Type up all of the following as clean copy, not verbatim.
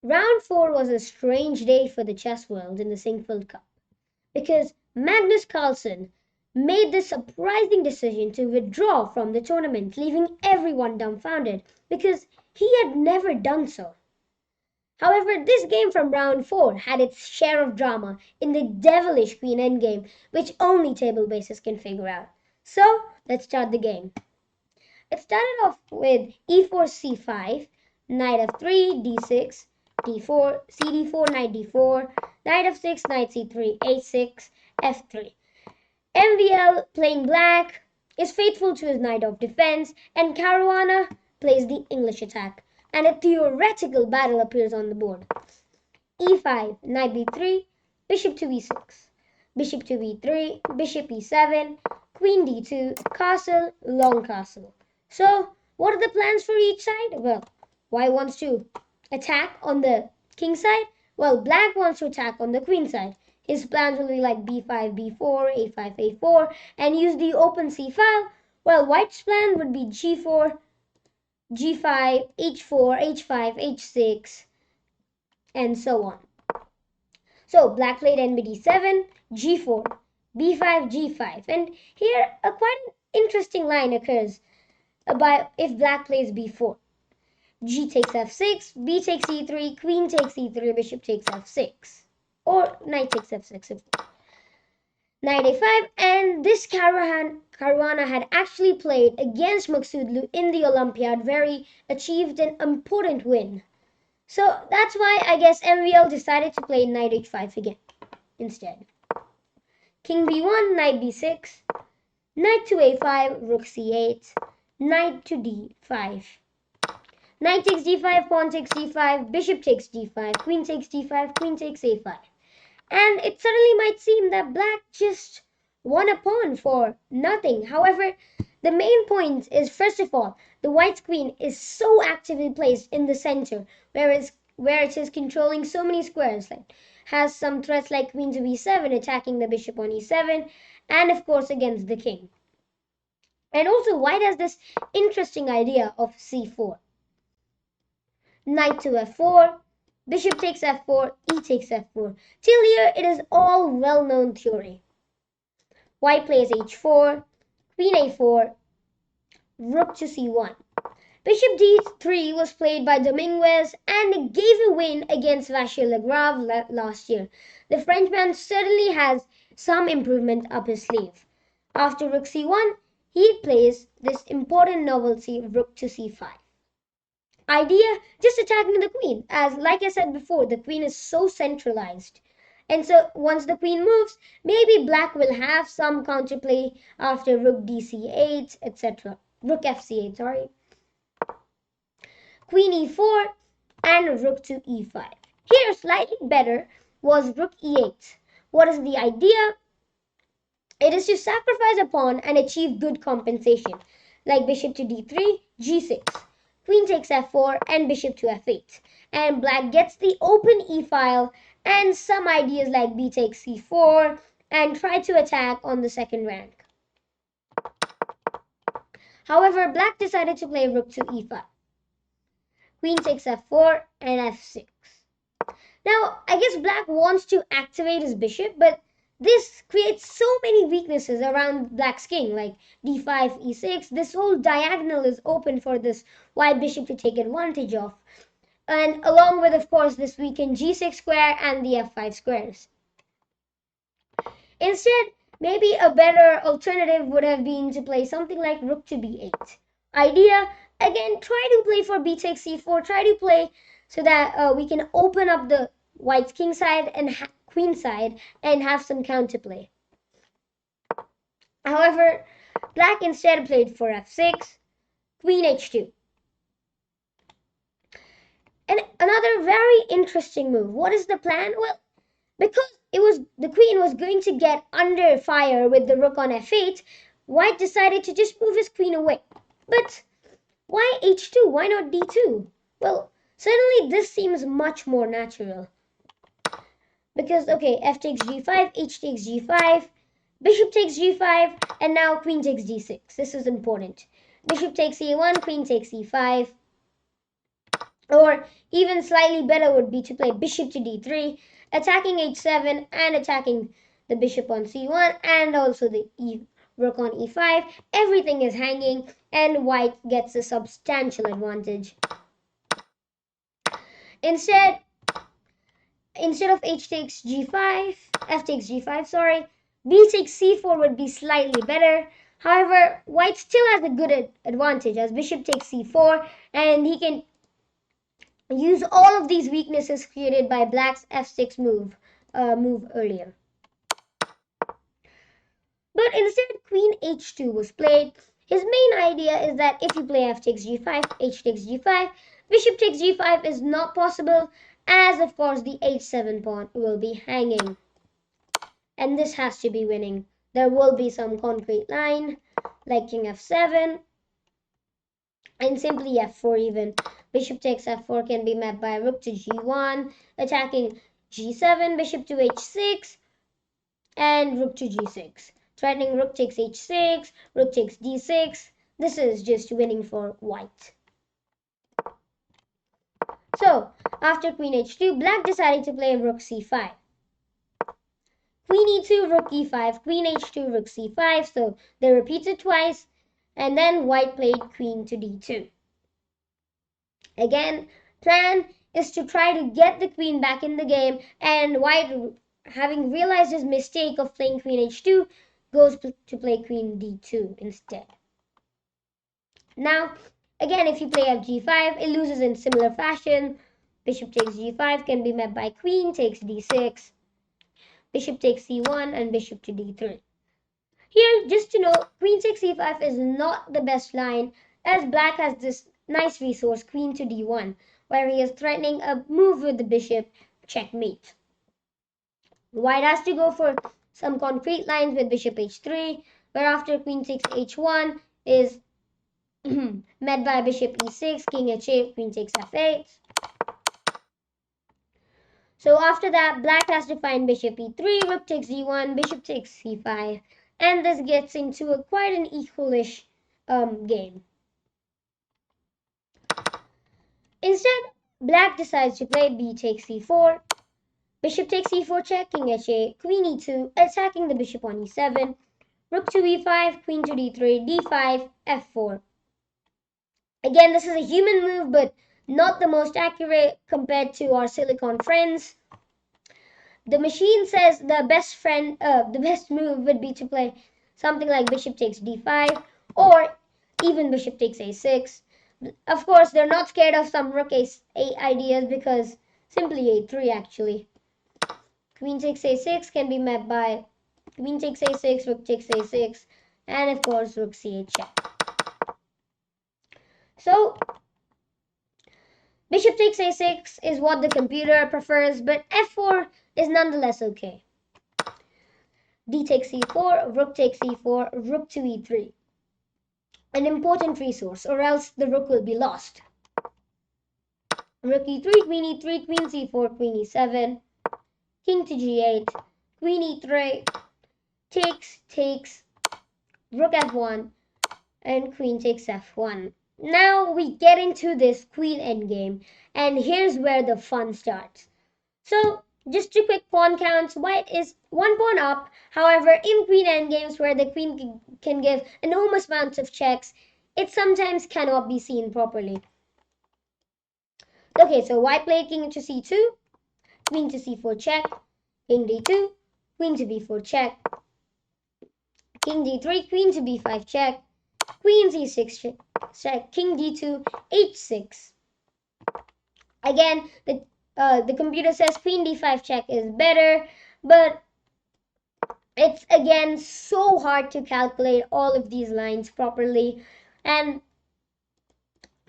Round 4 was a strange day for the chess world in the Sinquefield Cup because Magnus Carlsen made the surprising decision to withdraw from the tournament, leaving everyone dumbfounded because he had never done so. However, this game from round 4 had its share of drama in the Devilish Queen Endgame, which only tablebases can figure out. So, let's start the game. It started off with e4 c5, knight f3, d6, d4, cd4, knight d4, knight f6, knight c3, a6, f3. MVL, playing black, is faithful to his knight of defense, and Caruana plays the English attack, and a theoretical battle appears on the board. e5, knight b3, bishop to e6, bishop to b3, bishop e7, queen d2, castle, long castle. So, what are the plans for each side? Well, white wants to attack on the king side. Well, black wants to attack on the queen side. His plans will be like b5, b4, a5, a4, and use the open c file. Well, white's plan would be g4, g5, h4, h5, h6, and so on. So, black played nbd7, g4, b5, g5, and here a quite interesting line occurs by if black plays b4. G takes f6, b takes e3, queen takes e3, bishop takes f6. Or knight takes f6 if knight a5, and this Caruana had actually played against Maksudlu in the Olympiad, where he achieved an important win. So that's why I guess MVL decided to play knight h5 again instead. King b1, knight b6, knight to a5, rook c8, knight to d5. Knight takes d5, pawn takes d5, bishop takes d5, queen takes d5, queen takes a5. And it suddenly might seem that black just won a pawn for nothing. However, the main point is, first of all, the white's queen is so actively placed in the center, where it is controlling so many squares, like has some threats like queen to b7 attacking the bishop on e7, and of course against the king. And also white has this interesting idea of c4. Knight to f4, bishop takes f4, e takes f4. Till here it is all well-known theory. White plays h4, queen a4, rook to c1. Bishop d3 was played by Dominguez and it gave a win against Vachier Lagrave last year. The Frenchman certainly has some improvement up his sleeve. After rook c1, he plays this important novelty rook to c5. Idea, just attacking the queen, as like I said before, the queen is so centralized. And so once the queen moves, maybe black will have some counterplay after rook dc8, etc. Rook fc8, sorry. Queen e4 and rook to e5. Here, slightly better was rook e8. What is the idea? It is to sacrifice a pawn and achieve good compensation, like bishop to d3, g6. Queen takes f4 and bishop to f8. And black gets the open e-file and some ideas like b takes c4 and try to attack on the second rank. However, black decided to play rook to e5. Queen takes f4 and f6. Now, I guess black wants to activate his bishop, but this creates so many weaknesses around black's king, like d5, e6. This whole diagonal is open for this white bishop to take advantage of. And along with, of course, this weakened g6 square and the f5 squares. Instead, maybe a better alternative would have been to play something like rook to b8. Idea, again, try to play for b takes c4. Try to play so that we can open up the white's king side and queen side and have some counterplay. However, black instead played for f6, queen h2. And another very interesting move. What is the plan? Well, because the queen was going to get under fire with the rook on f8, white decided to just move his queen away. But why h2? Why not d2? Well, certainly this seems much more natural. Because, okay, f takes g5, h takes g5, bishop takes g5, and now queen takes d6. This is important. Bishop takes e1, queen takes e5. Or even slightly better would be to play bishop to d3, attacking h7 and attacking the bishop on c1 and also the rook on e5. Everything is hanging and white gets a substantial advantage. Instead, instead of h takes g5, f takes g5, sorry, b takes c4 would be slightly better. However, white still has a good advantage as bishop takes c4 and he can use all of these weaknesses created by black's f6 move earlier. But instead, queen h2 was played. His main idea is that if you play f takes g5, h takes g5, bishop takes g5 is not possible, as of course the h7 pawn will be hanging. And this has to be winning. There will be some concrete line, like king f7, and simply f4 even. Bishop takes f4 can be met by rook to g1, attacking g7, bishop to h6, and rook to g6. Threatening rook takes h6, rook takes d6. This is just winning for white. So, after queen h2, black decided to play rook c5. Queen e2, rook e5, queen h2, rook c5, so they repeated twice, and then white played queen to d2. Again, plan is to try to get the queen back in the game, and white, having realized his mistake of playing queen h2, goes to play queen d2 instead. Now, again, if you play fg5, it loses in similar fashion. Bishop takes g5 can be met by queen takes d6, bishop takes c1, and bishop to d3. Here, just to know, queen takes e5 is not the best line, as black has this nice resource, queen to d1, where he is threatening a move with the bishop, checkmate. White has to go for some concrete lines with bishop h3, where after queen takes h1 is met by bishop e6, king h8, queen takes f8. So after that, black has to find bishop e3, rook takes d1, bishop takes c5, and this gets into quite an equalish game. Instead, black decides to play b takes c4, bishop takes e4 check, king h8, queen e2, attacking the bishop on e7, rook to e5, queen to d3, d5, f4. Again, this is a human move, but not the most accurate compared to our silicon friends. The machine says the best move would be to play something like bishop takes d5 or even bishop takes a6. Of course, they're not scared of some rook a8 ideas because simply a3 actually. Queen takes a6 can be met by queen takes a6, rook takes a6, and of course rook c8 check. So bishop takes a6 is what the computer prefers, but f4 is nonetheless okay. D takes e4, rook takes e4, rook to e3. An important resource, or else the rook will be lost. Rook e3, queen e3, queen c4, queen e7, king to g8, queen e3, takes, rook f1, and queen takes f1. Now we get into this queen endgame, and here's where the fun starts. So, just two quick pawn counts. White is one pawn up. However, in queen endgames where the queen can give enormous amounts of checks, it sometimes cannot be seen properly. Okay, so white played king to c2, queen to c4 check, king d2, queen to b4 check, king d3, queen to b5 check, queen c6 check, king d2, h6. Again, the computer says queen d5 check is better, but it's again so hard to calculate all of these lines properly, and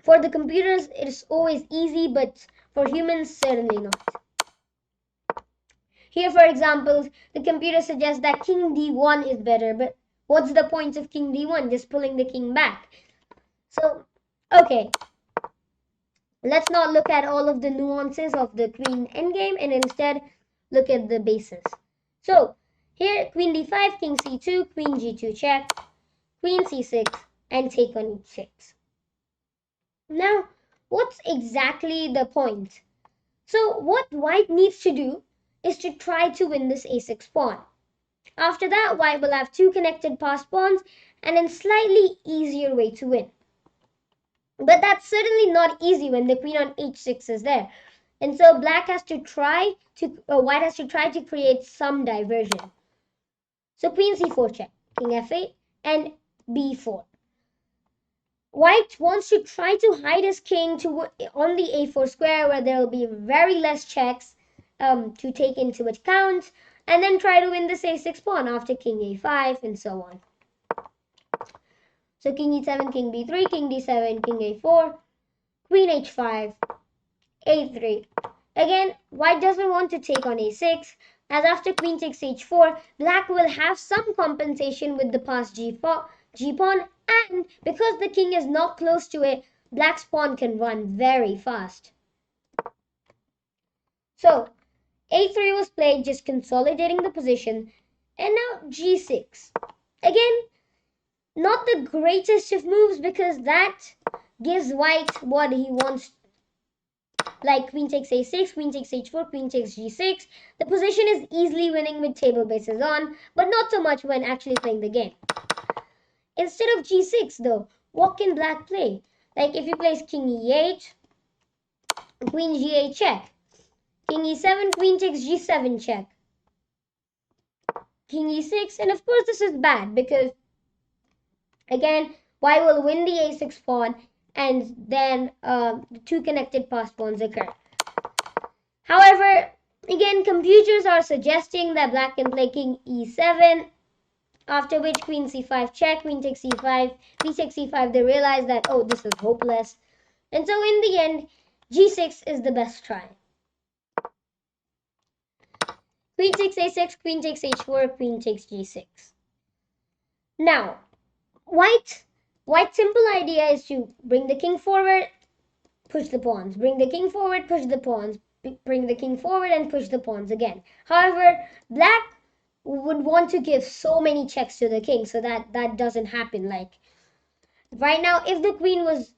for the computers it's always easy, but for humans certainly not. Here, for example, the computer suggests that king d1 is better, but what's the point of king d1? Just pulling the king back. So, okay, let's not look at all of the nuances of the queen endgame and instead look at the bases. So, here, queen d5, king c2, queen g2 check, queen c6, and take on e6. Now, what's exactly the point? So what white needs to do is to try to win this a6 pawn. After that, white will have two connected passed pawns and a slightly easier way to win. But that's certainly not easy when the queen on h6 is there. And so white has to try to create some diversion. So queen c4 check, king f8, and b4. White wants to try to hide his king on the a4 square where there will be very less checks to take into account, and then try to win this a6 pawn after king a5 and so on. So king e7, king b3, king d7, king a4, queen h5, a3. Again, white doesn't want to take on a6, as after queen takes h4, black will have some compensation with the passed g-pawn, and because the king is not close to it, black's pawn can run very fast. So, a3 was played, just consolidating the position, and now g6. Again, not the greatest of moves because that gives white what he wants, like queen takes a6, queen takes h4, queen takes g6. The position is easily winning with table bases on, but not so much when actually playing the game. Instead of g6 though, what can black play? Like if he plays king e8, queen g8 check, king e7, queen takes g7 check, king e6, and of course this is bad because again white will win the a6 pawn and then the two connected passed pawns occur. However, again, computers are suggesting that black can play king e7, after which queen c5 check, queen takes c5, b takes c5. They realize that, oh, this is hopeless. And so in the end, g6 is the best try. Queen takes a6, queen takes h4, queen takes g6. Now, white's simple idea is to bring the king forward, push the pawns, bring the king forward, push the pawns, bring the king forward and push the pawns again. However, black would want to give so many checks to the king so that doesn't happen. Like right now, if the queen was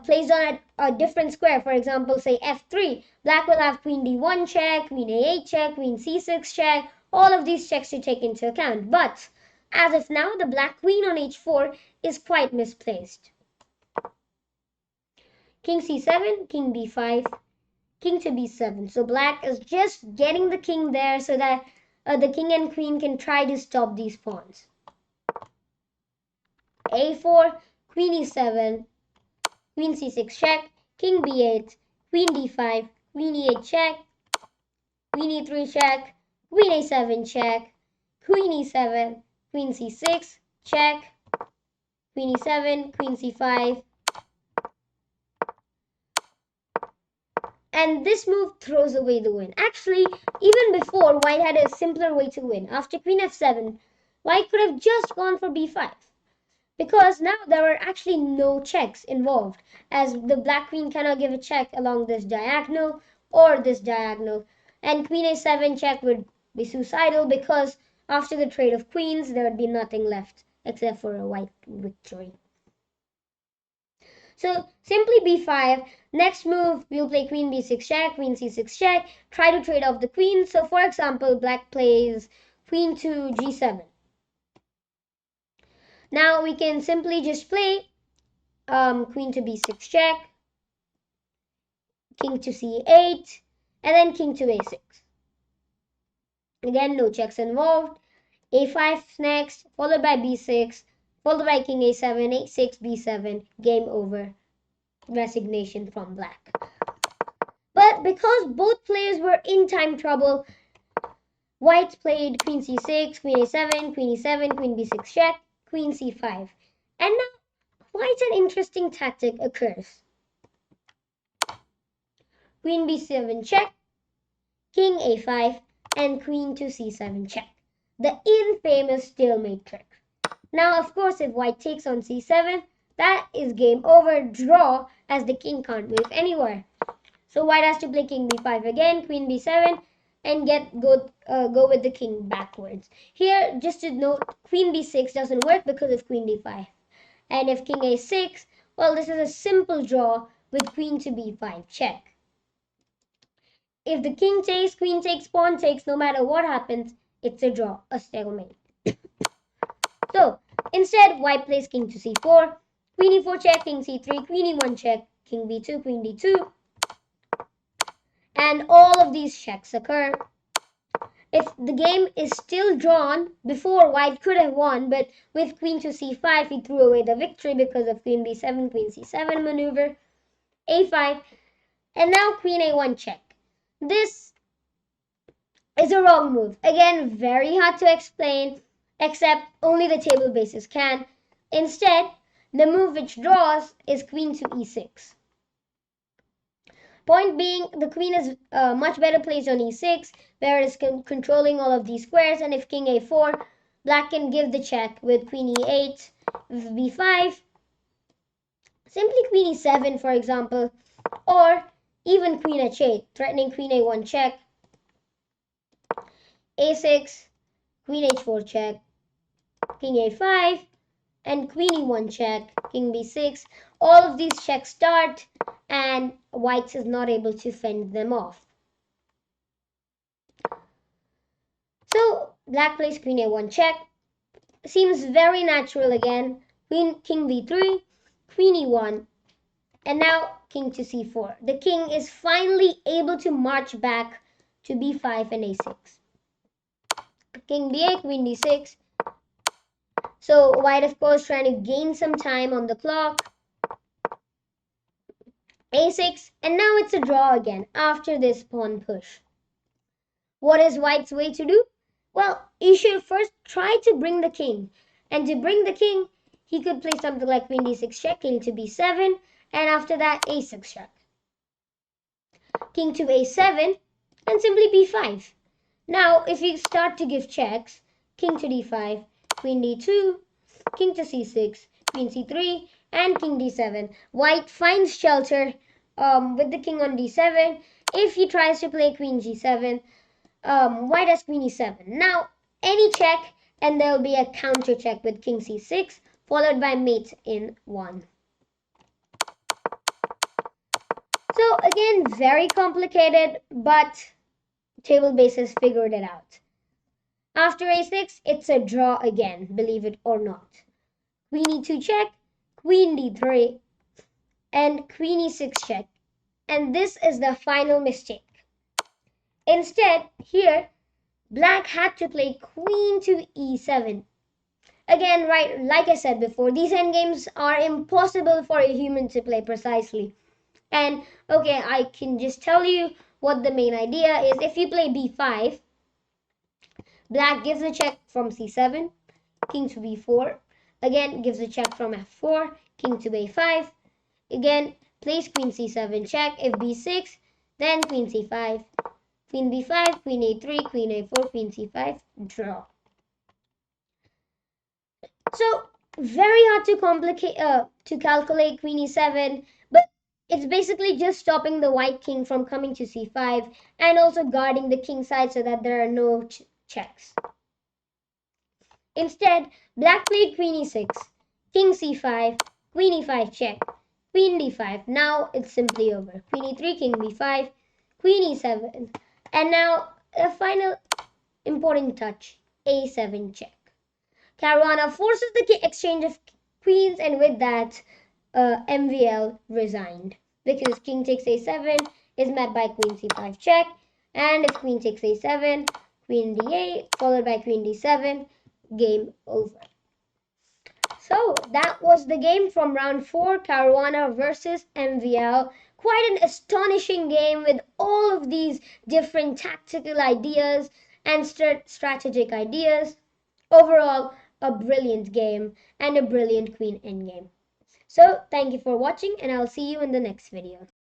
placed on a different square, for example, say f3, black will have queen d1 check, queen a8 check, queen c6 check, all of these checks to take into account. But as of now, the black queen on h4 is quite misplaced. King c7, king b5, king to b7. So black is just getting the king there so that the king and queen can try to stop these pawns. a4, queen e7, queen c6 check, king b8, queen d5, queen e8 check, queen e3 check, queen a7 check, queen e7, queen c6 check, queen e7, queen c5. And this move throws away the win. Actually, even before, white had a simpler way to win. After queen f7, white could have just gone for b5. Because now there were actually no checks involved, as the black queen cannot give a check along this diagonal or this diagonal. And queen a7 check would be suicidal because after the trade of queens, there would be nothing left except for a white victory. So simply b5. Next move, we'll play queen b6 check, queen c6 check, try to trade off the queen. So for example, black plays queen to g7. Now we can simply just play queen to b6 check, king to c8, and then king to a6. Again, no checks involved. a5 next, followed by b6, followed by king a7, a6, b7, game over. Resignation from black. But because both players were in time trouble, white played queen c6, queen a7, queen e7, queen b6 check, queen c5. And now quite an interesting tactic occurs. Queen b7 check, king a5, and queen to c7 check. The infamous stalemate trick. Now, of course, if white takes on c7, that is game over, draw, as the king can't move anywhere. So white has to play king b5 again, queen b7, and go with the king backwards. Here, just to note, queen b6 doesn't work because of queen d5. And if king a6, well, this is a simple draw with queen to b5 check. If the king takes, queen takes, pawn takes, no matter what happens, it's a draw, a stalemate. So instead, white plays king to c4, queen e4 check, king c3, queen e1 check, king b2, queen d2, and all of these checks occur. If the game is still drawn, before white could have won, but with queen to c5, he threw away the victory because of queen b7, queen c7 maneuver, a5, and now queen a1 check. This is a wrong move. Again, very hard to explain, except only the table bases can. Instead, the move which draws is queen to e6. Point being, the queen is much better placed on e6, where it is controlling all of these squares, and if king a4, black can give the check with queen e8, b5, simply queen e7, for example, or even queen h8, threatening queen a1 check, a6, queen h4 check, king a5, and queen e1 check, king b6. All of these checks start, and white is not able to fend them off. So black plays queen a1 check. Seems very natural again. King b3, queen e1, and now king to c4. The king is finally able to march back to b5 and a6. King b8, queen d6. So white, of course, trying to gain some time on the clock. a6, and now it's a draw again after this pawn push. What is white's way to do? Well, he should first try to bring the king. And to bring the king, he could play something like queen d6 check, king to b7, and after that, a6 check. King to a7, and simply b5. Now, if you start to give checks, king to d5, queen d2, king to c6, queen c3, and king d7. White finds shelter with the king on d7. If he tries to play queen g7, white has queen e7. Now, any check, and there will be a counter check with king c6, followed by mate in 1. So again, very complicated, but table bases figured it out. After a6, it's a draw again, believe it or not. Queen e2 check, queen d3, and queen e6 check. And this is the final mistake. Instead, here, black had to play queen to e7. Again, right, like I said before, these endgames are impossible for a human to play precisely. And okay, I can just tell you what the main idea is. If you play b5, black gives a check from c7, king to b4, again gives a check from f4, king to a5, again plays queen c7 check. If b6, then queen c5, queen b5, queen a3, queen a4, queen c5, draw. So very hard to calculate queen e7, but it's basically just stopping the white king from coming to c5 and also guarding the king side so that there are no checks. Instead, black played queen e6, king c5, queen e5 check, queen d5. Now it's simply over. Queen e3, king b5, queen e7, and now a final important touch, a7 check. Caruana forces the exchange of queens, and with that, MVL resigned because king takes a7 is met by queen c5 check, and if queen takes a7, queen d8 followed by queen d7, game over. So that was the game from round 4, Caruana versus MVL. Quite an astonishing game with all of these different tactical ideas and strategic ideas. Overall, a brilliant game and a brilliant queen endgame. So thank you for watching, and I'll see you in the next video.